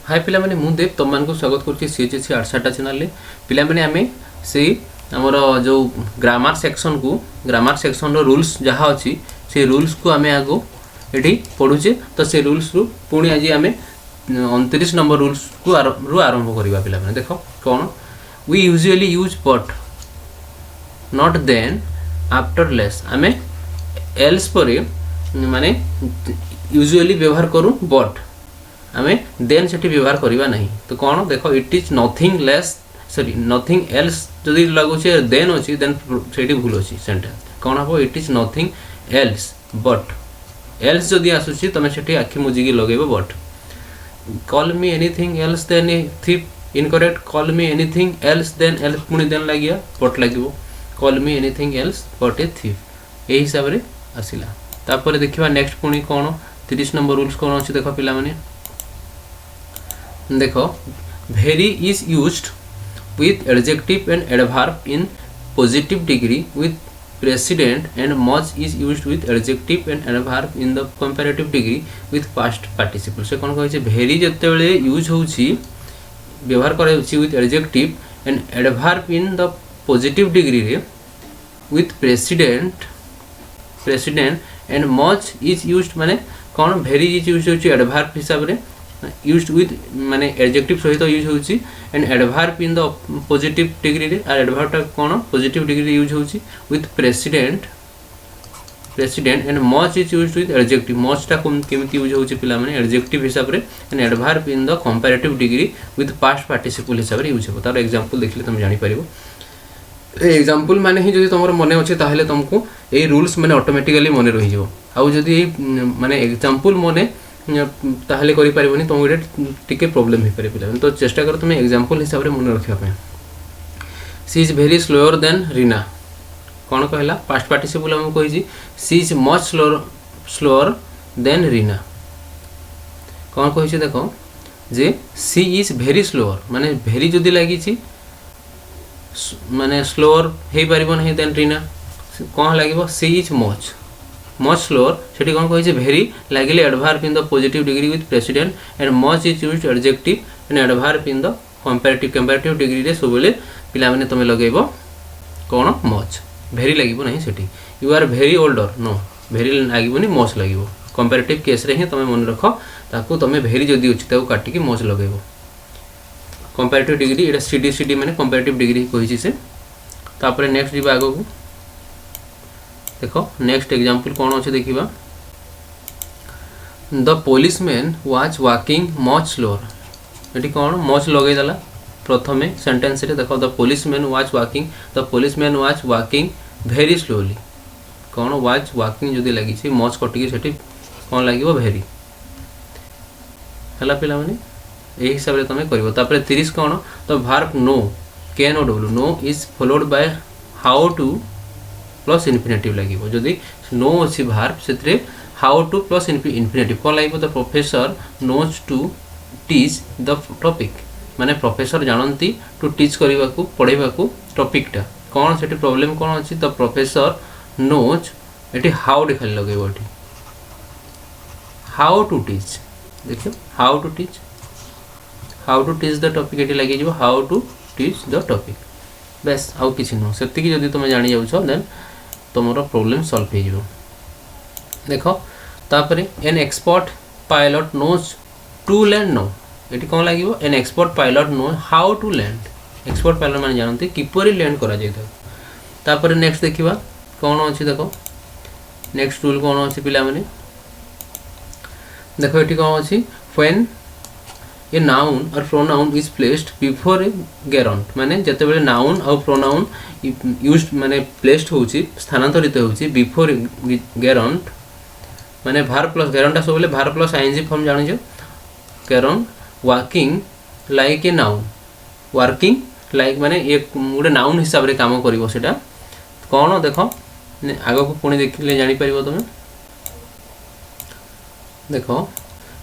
हाय पिला माने मु देव तुम मान को स्वागत करछि सीएचएससी आर्ट्सटा चैनल रे। पिला माने आमे से हमर जो ग्रामर सेक्शन रो रूल्स जहाँ अछि से रूल्स को आमे आगो एठी पढुचे। तो से रूल्स रु पुणी आज आमे 29 नंबर रूल्स को आरंभ करबा। पिला माने देखो कोन we usually use but not then after less. आमे एल्स परे माने यूजुअली व्यवहार करू बट आमे देन सेठी व्यवहार करिबा नहीं। तो कौन देखो it is nothing less sorry nothing else जदि लागु छे देन अछि देन सेठी भूल अछि सेंटेंस कौन हबो it is nothing else but else जदि आसुछि तमे सेठी आखि मुजिगी लगेबो but. Call me anything else than a thief incorrect call me anything else than else पुनी देन लागिया बट लागिबो call me anything else but a thief एही हिसाब रे आसिला। तापर देखिबा नेक्स्ट पुनी कोन 30 नंबर रूल्स कोन अछि देखो पिला माने देखो very is used with adjective and adverb in positive degree with precedent and much is used with adjective and adverb in the comparative degree with past participle। से कोन कहै छै very जते बेले यूज होउछि व्यवहार करै होउछि with adjective and adverb in the positive degree रे with precedent and much is used माने कोन very is used होउछि adverb हिसाब रे used with माने एडजेक्टिव सहित यूज होउछि and adverb in the positive degree रे आर एडवर्ब ता कोन पॉजिटिव डिग्री रे यूज होउछि with present and much is used with adjective much ता केमिति यूज होउछि पिला माने एडजेक्टिव हिसाब रे and adverb in the comparative degree with past participle हिसाब रे यूज हो। तार एग्जांपल देखले तुम जानि परिबो। ए एग्जांपल माने ही जदि तमरो मने अछि ताहले तुमको ए रूल्स माने ऑटोमेटिकली मने रहि जाबो। आ जदि माने एग्जांपल मने ताहले करि परिबोनी तुम गोटे टिके प्रॉब्लम हे पारे पिला। तो चेष्टा कर तुम एग्जांपल हिसाब रे मन रखिया पे। She is very slower than Reena कोन कहला पास्ट पार्टिसिपल हम कहि जी she is much slower than Reena कोन कहि छी देखो जे सी इज वेरी स्लोअर माने वेरी जदी लागि छी माने स्लोअर हे परिबो नहीं देन रीना कोन लागिबो सी इज much slower सेठी कोन कहि छै very लागले adverb in the positive degree with present and much is used adjective and adverb in the comparative degree रे सबले पिला माने तमे लगेबो कोन much very लागिबो नहीं सेठी you are very older no very लागिबोनी much लागिबो कंपैरेटिव केस रे ही तमे मन रखो ताकू तमे very जदी अछि ताकू काटी के much लगेबो कंपैरेटिव डिग्री एटा सीडी माने कंपैरेटिव डिग्री कहि छी से। तापर नेक्स्ट दिबा आगो को देखो नेक्स्ट एग्जांपल कौन अच्छे देखिबा the policeman was walking much slower eighty कौन मच लगे दला प्रथमे सेंटेंस रे देखो the policeman was walking very slowly कौन वाज वॉकिंग जदी लागि छी मच कटकी सेठी कौन लागिवो वेरी हला पिला माने ए हिसाब रे तमे करबो। तापर 30 कौन तो वर्ब नो कैन और W know is followed by how to plus infinitive लागिवो जदी नो अछि वर्ब सेतरे हाउ टू प्लस इन्फिनेटिव कोन लागिवो the professor knows to teach the topic माने प्रोफेसर जानंती टू टीच करबा को पढेबा को टॉपिक टा कोन सेठी प्रॉब्लम कोन अछि द प्रोफेसर नोज एठी हाउ लिखल लगेबो एठी हाउ टू टीच देखियो how to teach the topic एठी लागि जिवो how to teach the topic बस आउ किछि न सेति कि जदी तुम जानि जाउ छ देन तमरो प्रॉब्लम सॉल्व हो जिवो। देखो तापरे an expert pilot knows to land नो एटी कोन लागिवो an expert pilot know how to land expert pilot माने जानते किपरि लैंड करा जाय था। तापरे नेक्स्ट देखिबा कोन अछि देखो नेक्स्ट रूल कोन अछि पिला माने देखो एटी कोन अछि व्हेन ए नाउन और pronoun is placed before A गेरंट माने जते बेले नाउन और प्रोनाउन यूज्ड माने प्लेस्ड होउची स्थानांतरित होउची बिफोर गेरंट माने वर्ब प्लस गेरंट सबले वर्ब प्लस आईएनजी फॉर्म जानि जो gerund working like a noun working like माने एक गुडे नाउन हिसाब रे काम करिवो सेटा कोन देखो आगो को पुणी देखिले जानि परिबो तमे देखो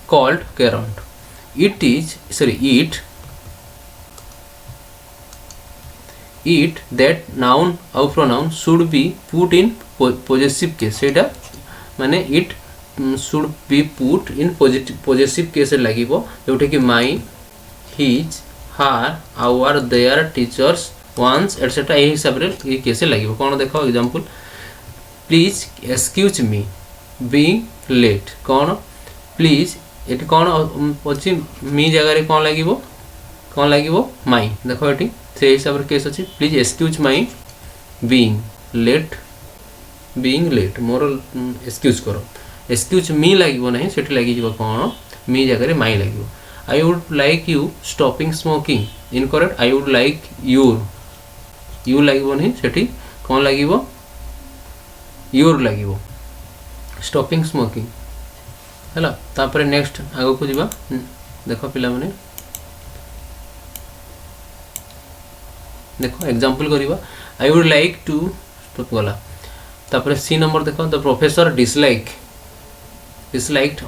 called गेरंट it that noun or pronoun should be put in possessive case सेटा माने it should be put in possessive case लागिवो जोटे कि my his her our their teachers ones etcetera यही हिसाब से कैसे लगे कौन देख example please excuse me being late कौन प्लीज ये कौन अच्छी मी जगह कौन लगे माई देख ये से हिसाब से केस अच्छी please excuse my being late more excuse कर एक्सक्यूज मी लगे ना से लगे कौन मी जगह माई लगे I would like you stopping smoking incorrect I would like you लगे नहीं से कौन लगे योर लगे स्टॉपिंग स्मोकिंग है तापर नेक्स्ट आग को जीवा देख पिला माने देखो एग्जांपल करिवा आई वुड लाइक टू गला तापर सी नंबर देखो the professor disliked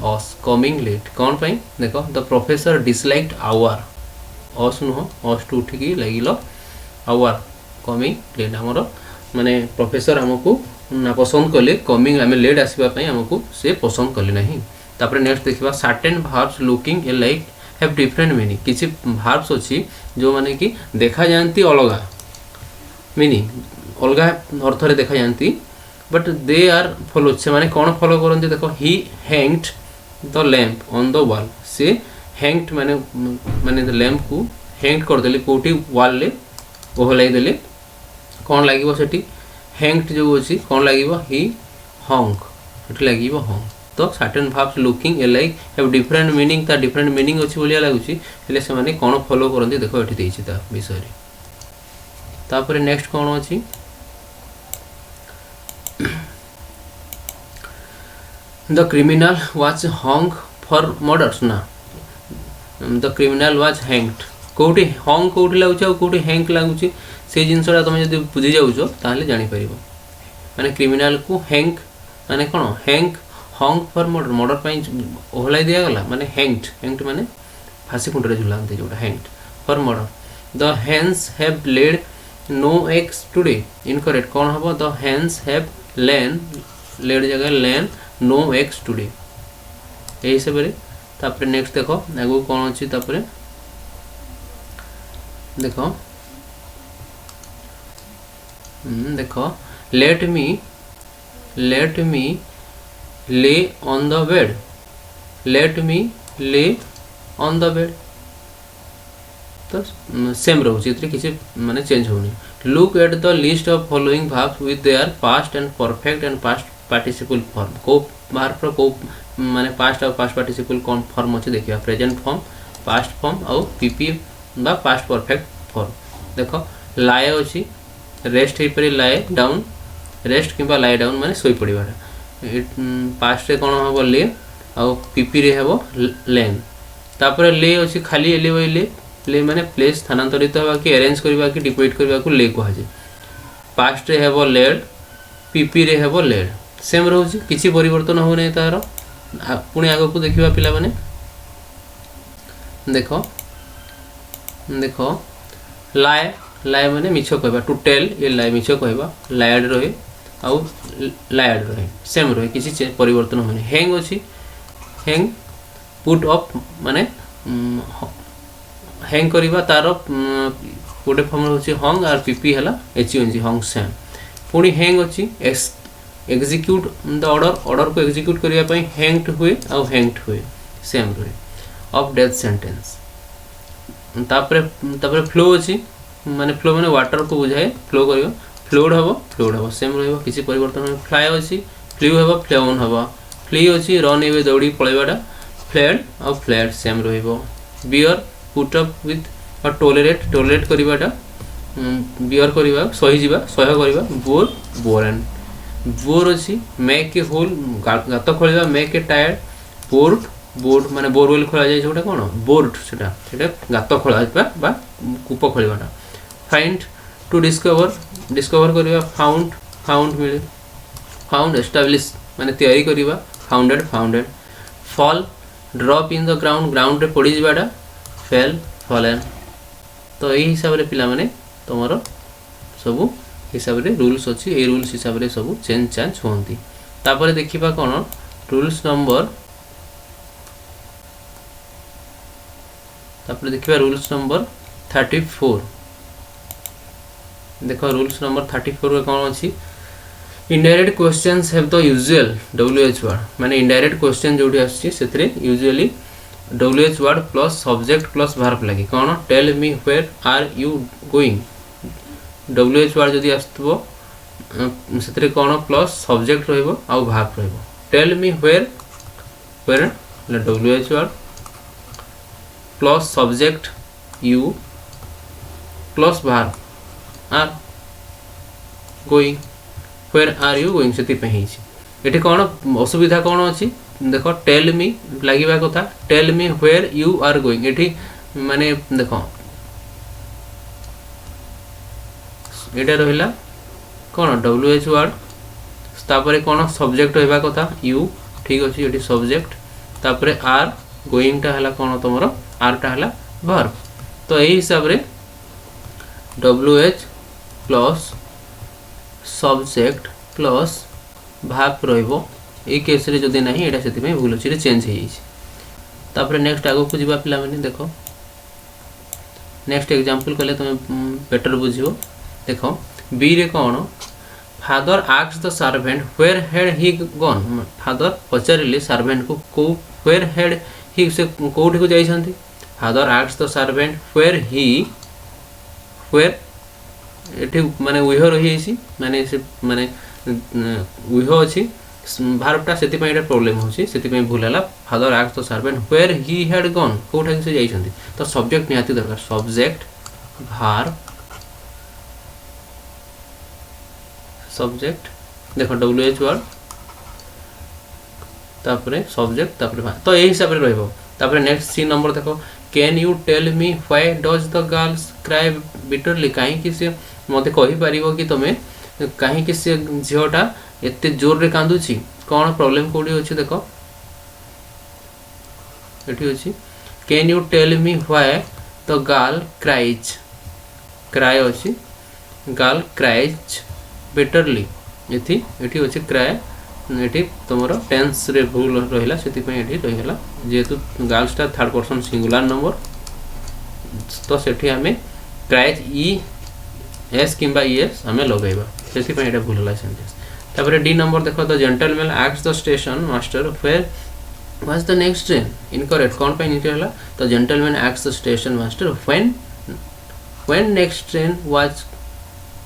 us coming late कौन पाई देखो the professor disliked our us नुह अस टू उठिकी लगिल आवर कमिंग लेट आमर माने प्रोफेसर हमको ना पसंद कले कमिंग आम लेट आसवाई आमको से पसंद कले ना तापर नेक्स्ट देखा certain verbs looking like have different meaning किसी भार्ब्स अच्छी जो माने कि देखा जाती अलग मीनिंग अलग अर्थ रे देखा जाती बट दे आर फॉलो से माने कौन फॉलो करते देखो he hanged the lamp on the wall से हैंग्ड माने माने द लैंप को हैंग करदे कौटी वॉल ले ओहलाई देले कौन लगे सेठी हैंग्ड जो अच्छी कौन लगे ही हंग ये लगे हंग तो certain verbs looking like have different meaning ता डिफरेंट मीनिंग अच्छी भाया लगुच हेल्ले से कौन फॉलो करते देखो ये देती विषय तापर नेक्स्ट कौन अच्छी the criminal was hung for murders ना द क्रिमिनल वाज हैंग्ड कौटी हंग कौटी लगुच कौटी हैंग लगुच से जिनसा तुम जो बुझी जाऊच ताहले जापर माने क्रिमिनल को हैंग माने कौन hang hung for murder murder पर ओहलाई दिगला माने हैंग्ड माने फांसी खुंटे झुलाते जोटा hanged for murder the hens have laid no eggs today incorrect कौन हम द हेन्स हैव लेड जगह लैन नो एग्स टुडे यही हिसाब से तापर नेक्स्ट देखो आगू कौन अच्छी तापर देखो देखो let me lay on the bed let me lay on the bed तो सेम रोचे किसी माने चेंज होनी look at the list of following verbs with their past and perfect and past participle form को वर्ब को माने past और past participle कौन फॉर्म अच्छे देखिए प्रेजेंट फॉर्म पास्ट फॉर्म और पीपी बा पास्ट परफेक्ट फॉर्म देखो लाए अच्छी रेस्ट हो पारे लाए डाउन रेस्ट किंबा लाए डाउन माने सोई पड़ीबाटा पास्ट रे कौन हम ले आउ पीपी रे हेबो लेन तापर ले अच्छी खाली एले ले ले माने प्लेस स्थानांतरित होगा कि अरेंज करबा कि डिपोजिट करबा को ले कहा जाए पास्ट रे हेबो लेड पीपी रे हेबो लेड सेम रहउची किछि परिवर्तन हो नै तार पुणी आगो को देखिबा पिला माने देखो देखो लाए लाए माने मिछो कहबा टू टेल ये लाए मिछो कहबा लायड रहे आउ लायड रहे सेम रहे किसी परिवर्तन होनी हैंग अच्छी हैंग पुट अप माने हैंग करवा तार गोटे फॉर्म होची हंग और पीपी हला एचओएनजी हंग सेम पुणी हैंग अच्छी एग्जीक्यूट द ऑर्डर को एग्जीक्यूट करने पाई हैंग्ड हुए आउ हैंग्ड हुए सेम रहे ऑफ डेथ सेंटेंस तापर फ्लो अच्छी माने फ्लो माने वाटर को बुझाए फ्लो करियो फ्लोड हम सेम रहिबो किसी परिवर्तन हो फ्लाई अच्छी फ्ल्यू हम फ्लेवन हम फ्ली अच्छी रन ए दौड़ी पलैबाटा फ्लेड और फ्लेड सेम रहिबो bear put up with tolerate करवाटा बियर करवा सही जीवा सह्य करवा बोर बोरेन बोर अच्छी मेक ए होल गात खोल मेक ए टायर्ड बोर्ड बोर्ड माने बोरवेल खोल जाए जोटा कौन बोर्ड से गात खोल कूप खोलवाटा फाइंड टू डिस्कवर करवा फाउंड मिले फाउंड एस्टाब्लिश माने तैयारी करवा founded fall drop in the ground रे पड़ी जावाटा फेल फॉलन तो यही हिसाब रे पिला माने तुमर सब हिसाब रे रूल्स अच्छी ये रूल्स हिसाब रे सब चेंज चांज होती तापर देखिबा कौन रूल्स नंबर तापर देखिबा रूल्स नंबर 34 देखो रूल्स नंबर 34 रे कोन अछि indirect questions have the usual WH word माने इनडायरेक्ट क्वेश्चन जोठी आछि सेतरे usually WH word plus subject plus verb लागि कोन tell me where are you going WH word जदी आस्तबो सेतरे कोन प्लस सब्जेक्ट रहइबो आ वर्ब रहइबो tell me where WH word plus subject you plus verb are going where are you going सेति पे हिची एठी कोन असुविधा कोन अछि देखो टेल मी लागिबा कथा tell me where you are going एठी माने देखो एटा रहिला कोन WH वर्ड तापरे कोन सब्जेक्ट होइबा कथा यू ठीक अछि एठी सब्जेक्ट तापरे आर गोइंग टा हला कोन तमरो आर टा हला वर्ब तो एही हिसाब रे WH प्लस सब्जेक्ट प्लस भाग रहिबो ए केस रे जदी नाही एटा सेति में भूल अछि रे चेंज हे जाइछि तापर नेक्स्ट आगो को जिबा पिला माने देखो नेक्स्ट एग्जांपल कले तुम बेटर बुझियो देखो बी रे कोन father asks the servant where had he gone father पचारिले सर्वेंट को वेयर हैड ही से कोठी को जाई छंती father asks the servant where एठी माने उहो रही छी माने से माने उहो अछि भारतटा सेति पय एटा प्रॉब्लम होछि सेति पय भूल हला father asks the servant where he had gone कोठा से जाई छंती तो सब्जेक्ट निहाती दरकार सब्जेक्ट वर्ब सब्जेक्ट देखो WH वर्ड तापरे सब्जेक्ट तापरे वर्ब तो एही हिसाब रे रहइबो तापरे नेक्स्ट सी नंबर देखो can you tell me why does the girls cry bitterly काहे कि से मते कहि परिबो कि तमे काहे कि से झियोटा एते जोर रे कांदु छी कोन प्रॉब्लम कोडी अछि देखो एठी अछि can you tell me why the girl cries cry अछि गर्ल क्राइज बिटरली एठी अछि क्राई एठी तमरो टेंस रे भूल रहिला सेति पय एठी रहिला जेतु गर्ल्स ता थर्ड पर्सन सिंगुलर नंबर तो सेठी हमें क्राइज एस किंबा एस हमें लगाइबा सेति पय एटा भूल होला सेंटेंस तापर डी नंबर देखो the gentleman asks the station master where was the next train incorrect कोन पय निकल होला the gentleman asks the station master when next train was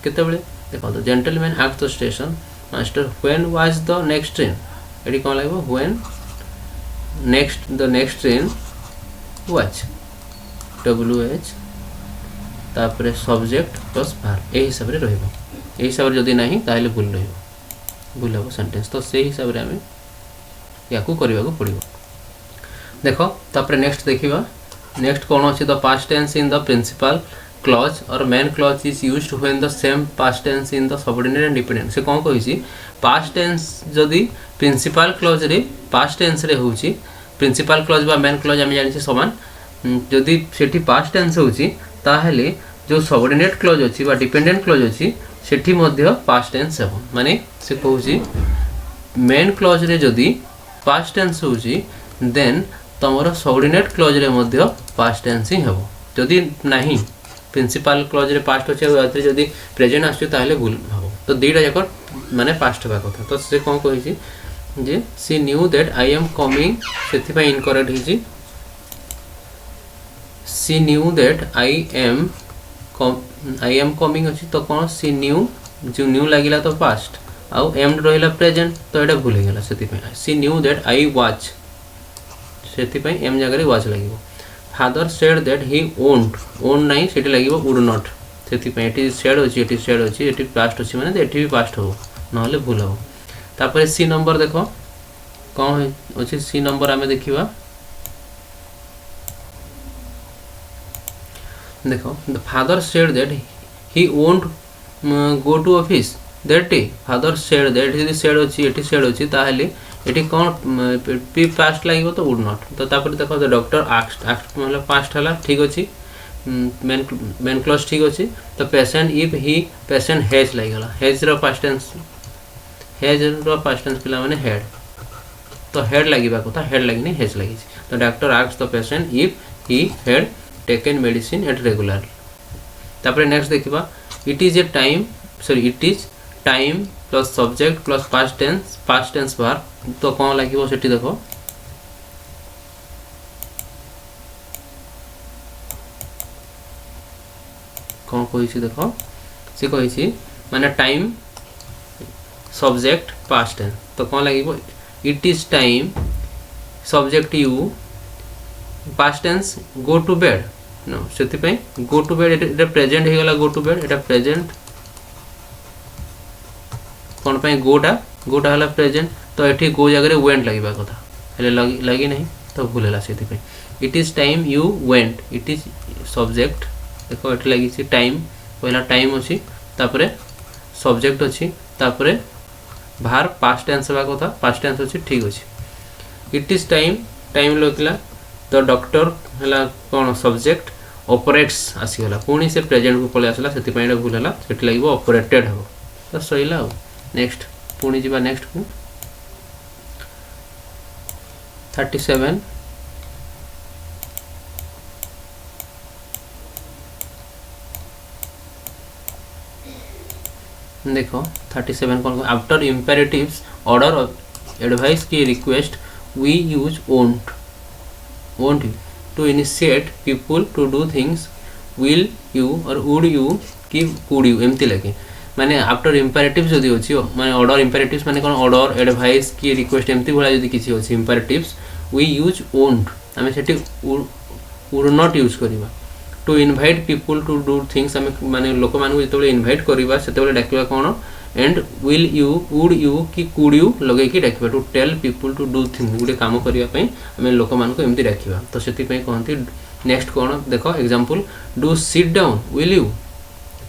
केते बेले देखो the gentleman asks the station master when was the next train एडी कोन लागबो when the next train was WH तापरे सब्जेक्ट प्लस वर्ब ए हिसाब रे रहइबो ए हिसाब रे जदी नाही ताले भूल रहइबो भूल हो सेंटेंस तो से हिसाब रे हमें याकू करबा को पड़िबो देखो तापरे नेक्स्ट देखिबा नेक्स्ट कोन अछि the past tense in the principal clause or main clause is used when the same past tense in the subordinate and dependent से कोन कहिसी past tense जदी principal clause रे past tense रे होची principal clause बा main clause हम जानि छी समान जदी सेठी past tense होची ताहेले जो subordinate clause अछि बा dependent clause अछि सेठी मध्ये past tense हेबो माने से कहूची main clause रे जदी past tense होची then तमरो subordinate clause रे मध्ये past tense ही हेबो जदी नाही प्रिंसिपल क्लॉज रे पास्ट होचे आथि जदी प्रेजेंट आछे ताहले भूल हबो तो दुईटा जक माने पास्ट होबा कथा तो से कोन कहिछि जे she knew that I am coming सेति पय इनकरेक्ट हिछि she knew that I am coming अछि तो कोन सी न्यू जो न्यू लागिला तो पास्ट आउ एम रहिला प्रेजेंट तो एटा भूल गेला सेति पय सी न्यू दैट आई वाच सेति पय एम जगह रे watch लागिबो father said that he owned नहीं सेठी लागिबो would not सेठी पे एटी said अछि एटी past अछि माने एटी भी past हो नहले भूल हो तापर सी नंबर देखो कोन अछि सी नंबर हमें देखिबा देखो the father said that he won't go to office that day father said that यदि said अछि एटी said अछि ताहले एटी कोन पी पास्ट लागिबो तो वुड नॉट तो तापर देखो द डॉक्टर आस्क्ड मतलब पास्ट हला ठीक अछि मेन क्लॉज ठीक अछि तो patient if he patient has लागिला हैज रो पास्ट टेंस पिला माने हेड तो हेड लागिबा कथा हेड लागिनी हैज लागि तो doctor asked the patient if he had taken medicine at regular. तापर नेक्स्ट देखिबा it is time plus subject plus past tense verb तो कौन लगे सेठी देखो कौन कही देखो सी कही माने टाइम सब्जेक्ट पास्ट टेंस तो कौन लगे it is time subject you past tense go to bed no से गो टू बेड एटा प्रेजेंट हो गला गो टू बेड एटा प्रेजेंट कौन पे गोटा हला प्रेजेंट तो एठी गो जगह वेंट लगे कथा हेले लगी नहीं तो भूल है से it is time you went it is subject देखो ये लगी टाइम पहला टाइम अच्छी तापरे सब्जेक्ट अच्छी तापरे बाहर पास्ट टेंस हवा कथा पास्ट टेंस अच्छी ठीक अच्छे इट इज टाइम लगला तो डॉक्टर है कौन सब्जेक्ट ऑपरेट्स आसीगला पुणी से प्रेजेंट को पलि आसला से भूल है से लगे ऑपरेटेड हो तो सहीला नेक्स्ट पुणी जी नेक्स्ट को 37 देखो 37 कौन आफ्टर इम्पेरेटिव्स ऑर्डर एडवाइस की request we use won't you to initiate people to do things will you और वुड यू कि कुड यू एमती लगे माने आफ्टर इम्पेरेटिव्स जदि अछि माने ऑर्डर इम्पेरेटिव्स माने कोन ऑर्डर एडवाइस की रिक्वेस्ट एमती भला जदि किछि अछि इम्पेरेटिव्स वी यूज वोंट आमे सेठी वुड नॉट यूज करिबा to invite people to do things आमे माने लोक मानु जतबे इनवाइट करिबा सेतबे डाकिबा कोन and will you would you कि कुड यू लगे कि डाकिबा to tell people to do things गुडे काम करिया पई आमे लोक मानु को एमती डाकिबा तो सेति पई कहंती नेक्स्ट कोन देखो example do sit down will you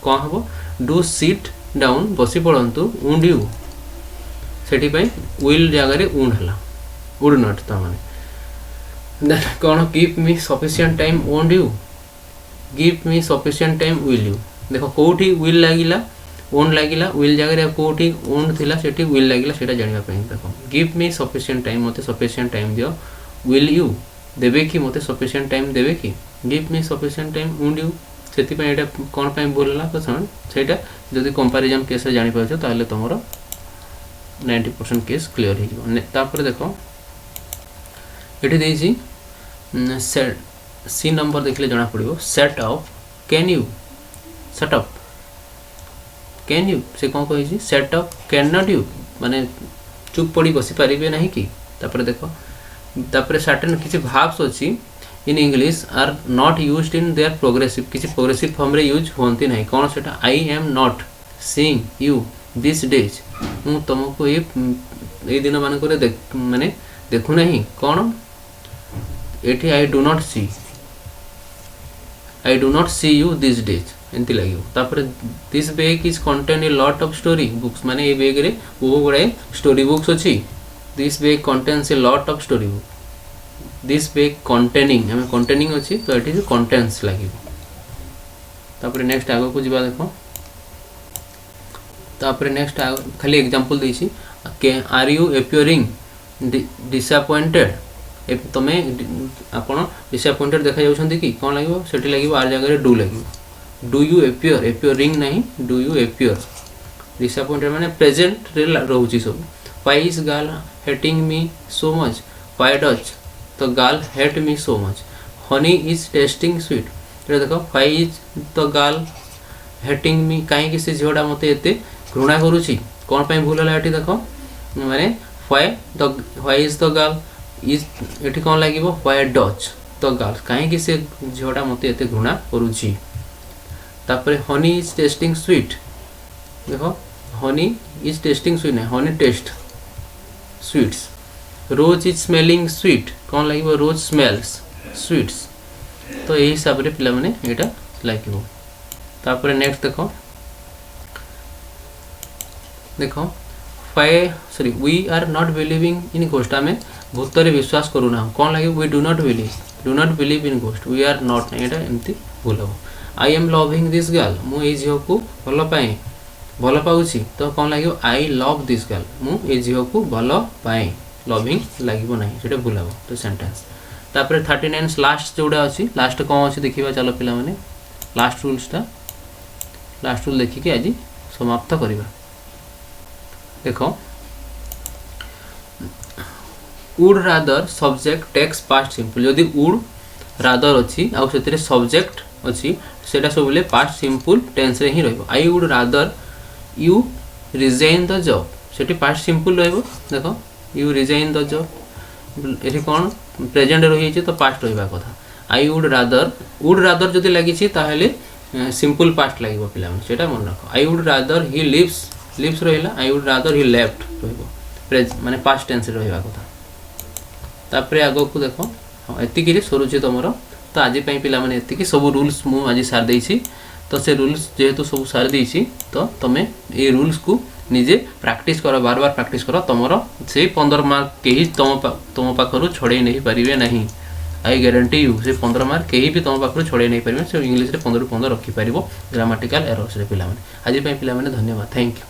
कोन हबो डू सिट डाउन बसी पड़ंतु वुड यू सेठी पई विल जगह वुड हला वुड नॉट ता माने कौन keep me sufficient time won't you give me sufficient time will you देखो कोठी विल लागिला ओन लागिला विल जगह कोठी ओन थिला सेठी विल लागिला सेटा जानिबा पई देखो गिव मी सफिशिएंट टाइम मते सफिशिएंट टाइम दियो विल यू देबे कि मते सफिशिएंट टाइम देबे कि give me sufficient time won't you सेति पई एटा कोन पई बोलला तो सुन सेटा जदि कंपैरिजन केस रे जानि पाछो ताले तमरो 90% केस क्लियर हो जिवो तापर देखो एठी देइछि सेट सी नंबर देखले जाना पड़िबो set up can you set up can you से कोन कहि छी set up can not you माने चुप पड़ी बसी परिबे नहीं कि तापर देखो तापर सर्टेन किछि वर्ब्स अछि in English are not used in their progressive किछि प्रोग्रेसिव फॉर्म रे यूज होंती नहीं कोन सेटा I am not seeing you this days मु तुमको ए दिन मान को माने देखु नहीं कोन एठी I do not see you this days एंती लागियो तापर this bag is contain a lot of story books माने ए बैग रे बहु गुडे स्टोरी बुक्स अछि this bag contains a lot of story book this bag containing हमें containing अछि तो एठी कंटेन्स लागियो तापर नेक्स्ट आगो को जिबा देखो तापर नेक्स्ट खाली एग्जांपल देछि आर यू अपियरिंग डिसअपॉइंटेड तमे आपण डिसअपॉइंटेड देखा जाउछंती कि कोन लागिवो सेठी लागिवो आर जगह रे डू लागिवो डू यू अपियरिंग नहीं डू यू अपियर डिसअपॉइंटेड माने प्रेजेंट रे रहउची सब why is girl hating me so much why does तो girl hate me so much honey is tasting sweet रे देखो व्हाई इज तो गर्ल हेटिंग मी काहे कि से झोडा मते एते घृणा करूची कोन पय भूल होला एठी देखो माने व्हाई इज तो गर्ल इज एठी कोन लागिवो व्हाई डज तो गर्ल काहे कि से झोडा मते एते घृणा करूची तापरे हनी इज टेस्टिंग स्वीट देखो हनी इज टेस्टिंग स्वीट नहीं honey taste sweets rose is smelling sweet कौन लगे रोज स्मेल्स स्वीट्स तो यही हिसाब से पिला माने एटा लागिवो तापरे नेक्स्ट देखो we are not believing in ghost आमे भूतरे विश्वास करूना कौन लगे we do not believe in ghost we are not एटा एमती भूल हो I am loving this girl मु ए झियो को भल पाउछि तो कौन लगे आई लव दिस गर्ल मु ए झियो को भल पाए लविंग लागिवो नहीं सेटा भूल हो तो सेंटेंस तापर 39 लास्ट जोड़ा अच्छी लास्ट कौन अच्छी देखा चलो पिला माने लास्ट रूल्सटा लास्ट रूल देखिए आज समाप्त करवा देख would rather subject takes past simple जदि वुड रादर अच्छी आउ से सब्जेक्ट अच्छी सेटा सब पास्ट सिंपल टेंस रे ही रहिबो आई would rather you resign the job Sethi past simple रहिबो देखो यू रिजाइन द जॉब एठी कोन प्रेजेंट रही तो पास्ट रहिबा कथा आई वुड रादर जदि लागिछि ताहेले सिंपल पास्ट लागिबो पिला मन सेटा मन रखो I would rather he lives रहिला I would rather he left रहिबो माने पास्ट टेंस रहिबा कथा तापरे आगो को देखो एतिकी रे सरुछि तमरो तो आज पिला माने एतिकी सब रूल्स मु आज सार देछि तो से रूल्स जेहेतु सब सार देछि तो तमे ए रूल्स को निजे प्रैक्टिस करो बार बार प्रैक्टिस करो तुमरो से 15 मार्क केही तुम पाखरु छड़े नहीं पारिबे नहीं आई गारंटी यू से 15 मार्क केही भी तुम पाखरु छड़े नहीं पारिबे से इंग्लिश रे 15 रु 15 रखि पारिबो ग्रामेटिकल एरर्स रे पिला माने आज पिला माने धन्यवाद थैंक यू।